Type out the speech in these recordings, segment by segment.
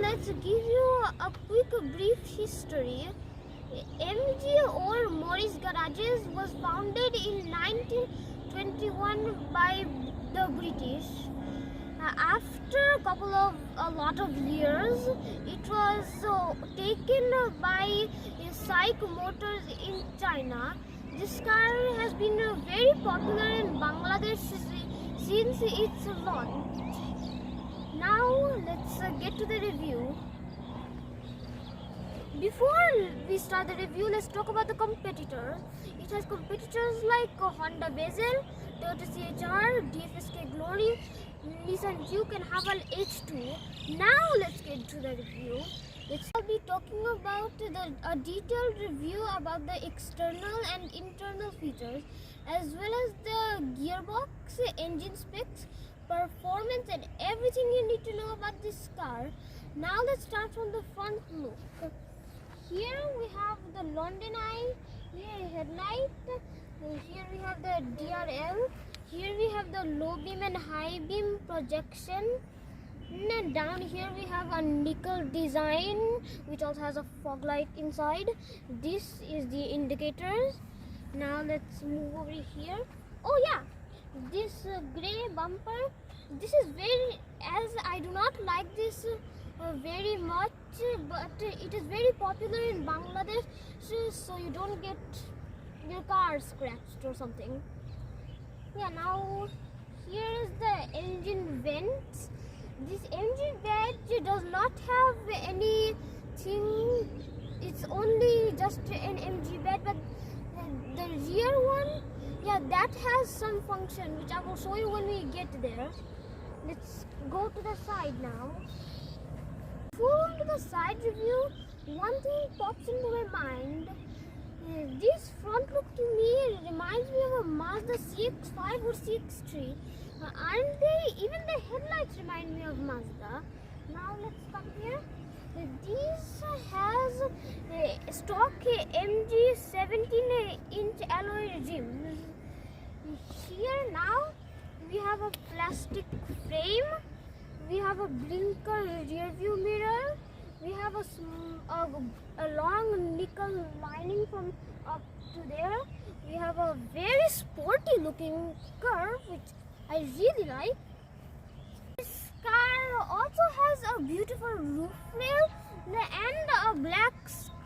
let's give you a quick brief history. MG or Morris Garages was founded in 1921 by the British. After a lot of years, it was taken by SAIC Motors in China. This car has been very popular in Bangladesh since its launch. Now let's get to the review. Before we start the review, let's talk about the competitors. It has competitors like Honda Bezel, Toyota CHR, DFSK Glory, Nissan Juke and Haval H2. Now let's get to the review. I'll be talking about a detailed review about the external and internal features, as well as the gearbox, engine specs, performance and everything you need to know about this car. Now let's start from the front look. Here we have the London Eye, here headlight, here we have the DRL, here we have the low beam and high beam projection. And down here we have a nickel design which also has a fog light inside. This is the indicators. Now let's move over here. Oh yeah, this grey bumper, this is very, as I do not like this very much, but it is very popular in Bangladesh, so you don't get your car scratched or something. Yeah, now here is the engine vents. This engine badge does not have anything, it's only just an MG badge, but the rear one, yeah, that has some function which I will show you when we get there. Let's go to the side now. Before going to the side review, one thing pops into my mind. This front look to me reminds me of a Mazda CX-5 or CX-3. Aren't they? Even the headlights remind me of Mazda. Now let's come here. This has a stock MG 17-inch alloy rims. Here now we have a plastic frame. We have a blinker rear view mirror. We have a long nickel lining from up to there. We have a very sporty looking curve which I really like. This car also has a beautiful roof rail and a black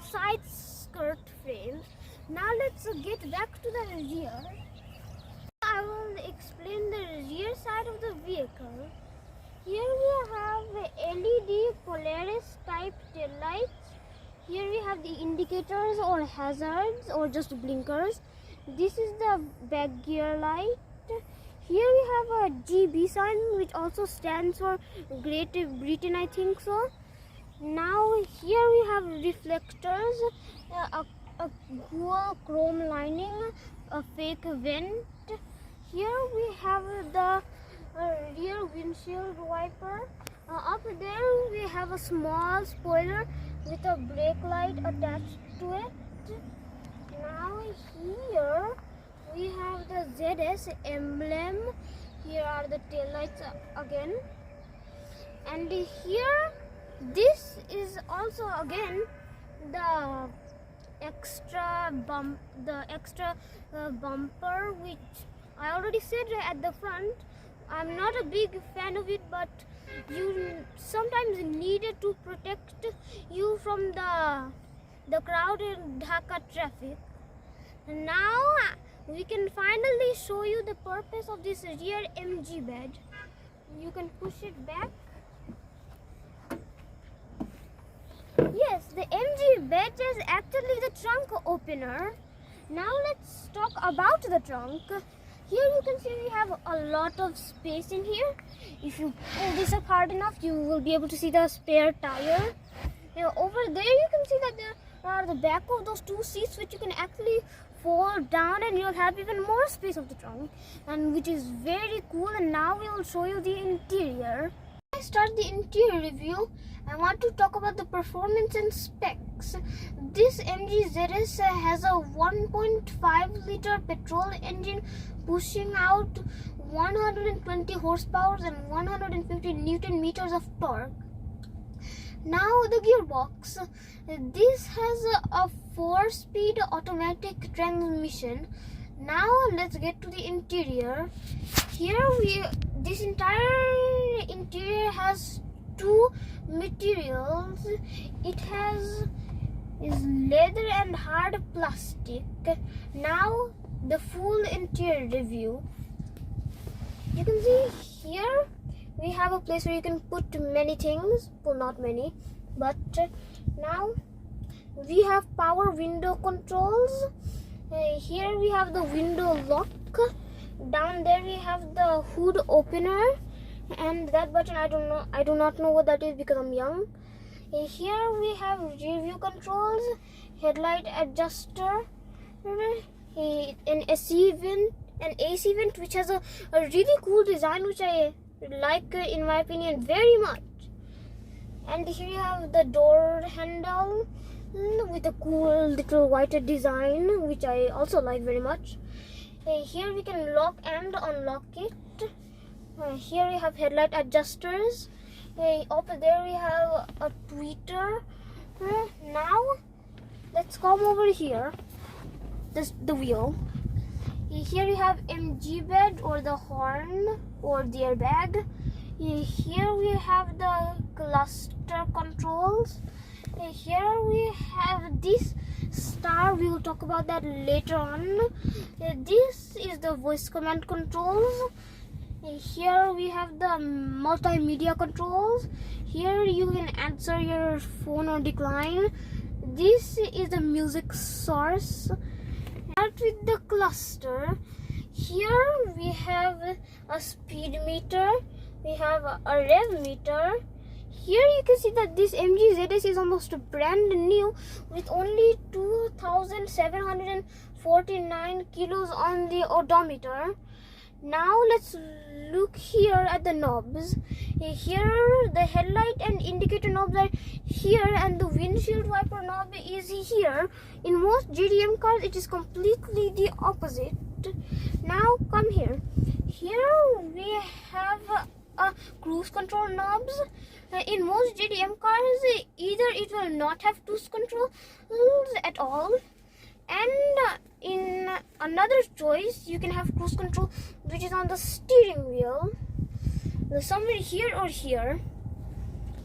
side skirt frame. Now let's get back to the rear. I will explain the rear side of the vehicle. Here we have LED Polaris type tail lights. Here we have the indicators or hazards or just blinkers. This is the back gear light. Here we have a GB sign which also stands for Great Britain, I think so. Now here we have reflectors, a dual chrome lining, a fake vent. Here we have the rear windshield wiper. Up there we have a small spoiler with a brake light attached to it. Now here we have the ZS emblem. Here are the tail lights again. And here, this is also again the extra bumper which I already said at the front. I'm not a big fan of it, but you sometimes need it to protect you from the crowd in Dhaka traffic. Now we can finally show you the purpose of this rear MG badge. You can push it back. Yes, the MG badge is actually the trunk opener. Now let's talk about the trunk. Here you can see we have a lot of space in here. If you pull this up hard enough, you will be able to see the spare tire. Now, over there you can see that there are the back of those two seats which you can actually fold down, and you'll have even more space of the trunk, and which is very cool. And now we will show you the interior. Before I start the interior review, I want to talk about the performance and specs. This MG ZS has a 1.5 liter petrol engine pushing out 120 horsepower and 150 Newton meters of torque. Now the gearbox. This has a 4-speed automatic transmission. Now let's get to the interior. This entire interior has two materials. It is leather and hard plastic. Now the full interior review. You can see here we have a place where you can put many things. Well, not many, but now we have power window controls. Here we have the window lock. Down there we have the hood opener, and that button I do not know what that is because I'm young. Here we have rear view controls, headlight adjuster, an AC vent which has a really cool design which I like in my opinion very much. And here you have the door handle with a cool little white design which I also like very much. Here we can lock and unlock it. Here we have headlight adjusters. Over there we have a tweeter. Now let's come over here. The wheel. Here we have MG bed or the horn or the airbag. Here we have the cluster controls. Here we have this star. We will talk about that later on. This is the voice command controls. Here we have the multimedia controls. Here you can answer your phone or decline. This is the music source. Start with the cluster. Here we have a speed meter. We have a rev meter. Here you can see that this MG ZS is almost brand new with only 2,749 kilos on the odometer. Now let's look here at the knobs. Here the headlight and indicator knobs are here, and the windshield wiper knob is here. In most JDM cars it is completely the opposite. Now come here. Here we have cruise control knobs. In most JDM cars either it will not have cruise control at all, and in another choice you can have cruise control which is on the steering wheel, somewhere here or here.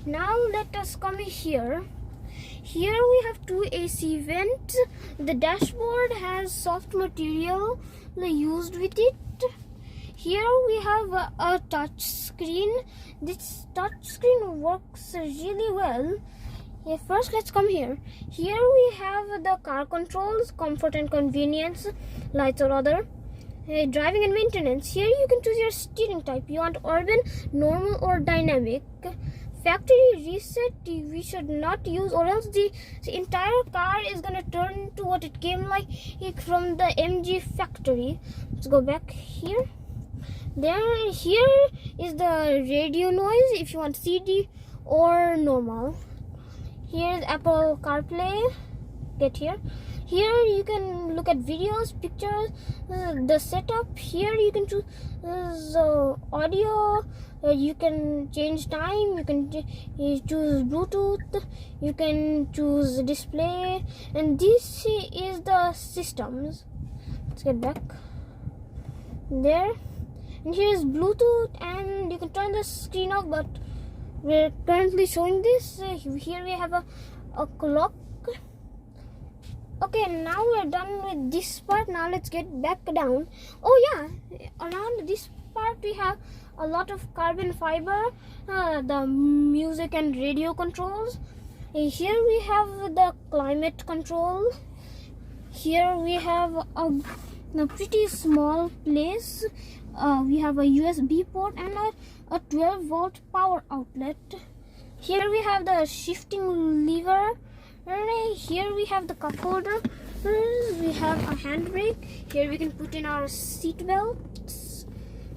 Now let us come here. Here we have two AC vents. The dashboard has soft material used with it. Here we have a touch screen. This touch screen works really well. First let's come here. Here we have the car controls, comfort and convenience, lights or other. Driving and maintenance. Here you can choose your steering type. You want urban, normal or dynamic. Factory reset we should not use, or else the entire car is gonna turn to what it came like from the MG factory. Let's go back here. Here is the radio noise if you want CD or normal. Here's Apple CarPlay. Get here. Here you can look at videos, pictures, the setup. Here you can choose audio. You can change time. You can choose Bluetooth. You can choose display. And this is the systems. Let's get back there. And here is Bluetooth, and you can turn the screen off, but we're currently showing this. Here we have a clock. Okay, now we're done with this part. Now let's get back down. Oh yeah, around this part we have a lot of carbon fiber, the music and radio controls. Here we have the climate control. Here we have a pretty small place. We have a USB port and a 12-volt power outlet. Here we have the shifting lever. Here we have the cup holder. We have a handbrake. Here we can put in our seat belts.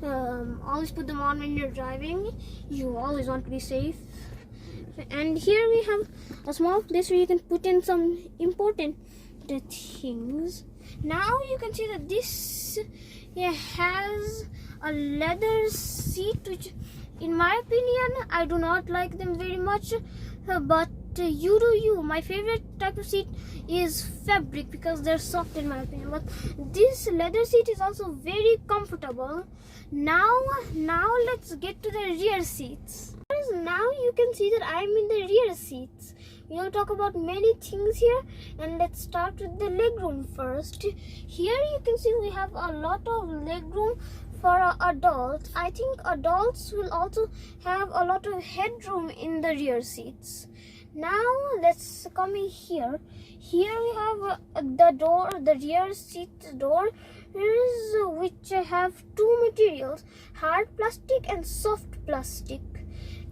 Always put them on when you're driving. You always want to be safe. And here we have a small place where you can put in some important things. Now you can see that this has a leather seat, which in my opinion I do not like them very much. But you do you. My favorite type of seat is fabric because they're soft in my opinion. But this leather seat is also very comfortable. Now let's get to the rear seats. Now you can see that I'm in the rear seats. We'll talk about many things here, and let's start with the legroom first. Here you can see we have a lot of legroom for adults. I think adults will also have a lot of headroom in the rear seats. Now let's come in here. Here we have the door, the rear seat door, which have two materials, hard plastic and soft plastic.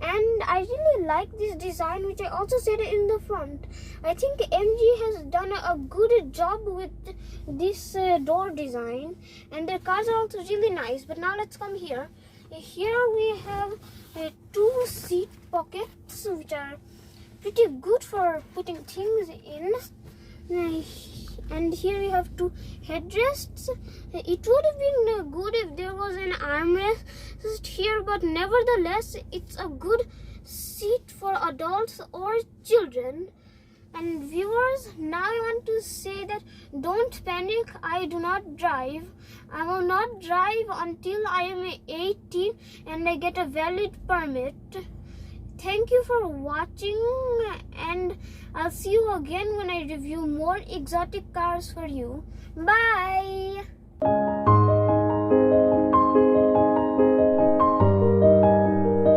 And I really like this design, which I also said in the front. I think MG has done a good job with this door design, and their cars are also really nice. But now let's come here. Here we have two seat pockets, which are pretty good for putting things in. And here we have two headrests. It would have been good if there was an armrest here, but nevertheless it's a good seat for adults or children. And viewers, now I want to say that don't panic. I do not drive. I will not drive until I am 18 and I get a valid permit. Thank you for watching, and I'll see you again when I review more exotic cars for you. Bye!